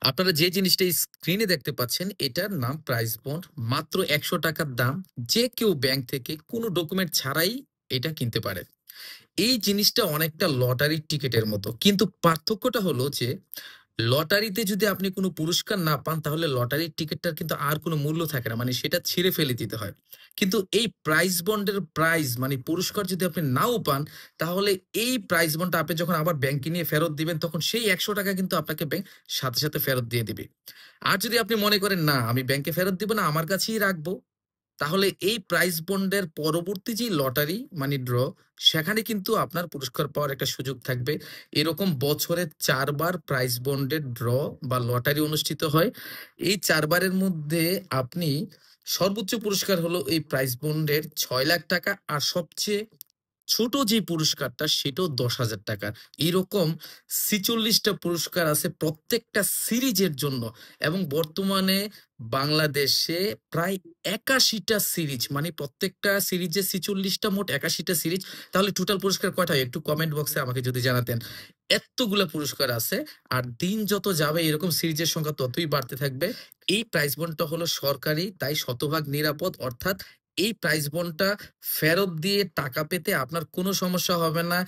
আপনারা যে জিনিসটা স্ক্রিনে দেখতে পাচ্ছেন, এটার নাম প্রাইস বন্ড। মাত্র ৳১০০ দাম। যে কেউ ব্যাংক থেকে কোনো ডকুমেন্ট ছাড়াই এটা কিনতে পারে। এই জিনিসটা অনেকটা লটারির টিকেটের মতো। কিন্তু পার্থক্যটা হলো যে, লটারিতে যদি আপনি কোনো পুরস্কার না পান, তাহলে লটারির টিকেটটার কিন্তু আর কোনো মূল্য থাকে না। মানে সেটা ছিঁড়ে ফেলে দিতে হয়। কিন্তু এই প্রাইস বন্ডের প্রাইজ মানে পুরস্কার যদি আপনি নাও পান, তাহলে এই প্রাইস বন্ডটা আপনি যখন আবার ব্যাংকে নিয়ে ফেরত দিবেন, তখন সেই ৳১০০ কিন্তু আপনাকে ব্যাংক সাথে, সাথে ফেরত দিয়ে দিবে। আর যদি আপনি মনে করেন, "না, আমি ব্যাংকে ফেরত দিব না, আমার কাছেই রাখবো।" তাহলে এই প্রাইস বন্ডের পরবর্তী যে লটারি মানে ড্র, সেখানে কিন্তু আপনার পুরস্কার পাওয়ার একটা সুযোগ থাকবে। এরকম বছরে ৪ বার প্রাইস বন্ডের ড্র বা লটারি অনুষ্ঠিত হয়। এই ৪ বারের মধ্যে আপনি সর্বোচ্চ পুরস্কার হলো এই প্রাইস বন্ডের ৳৬,০০,০০০ আর সবচেয়ে ছোট যে পুরস্কারটা সেটাও ৳১০,০০০। এরকম ৪৬ টা পুরস্কার আছে প্রত্যেকটা সিরিজের জন্য এবং বর্তমানে বাংলাদেশে প্রায় ৮১ টা সিরিজ মানে প্রত্যেকটা সিরিজে ৪৬ টা মোট ৮১ টা সিরিজ। তাহলে টোটাল পুরস্কার কয়টা হয়? একটু কমেন্ট বক্সে আমাকে যদি জানাতেন। এত্তগুলা পুরস্কার আছে। আর দিন যত যাবে এরকম সিরিজের সংখ্যা ততই বাড়তে থাকবে। এই প্রাইজ বন্ডটা হলো সরকারি, তাই শতভাগ নিরাপদ। অর্থাৎ এই প্রাইজ বন্ডটা ফেরত দিয়ে টাকা পেতে আপনার কোনো সমস্যা হবে না।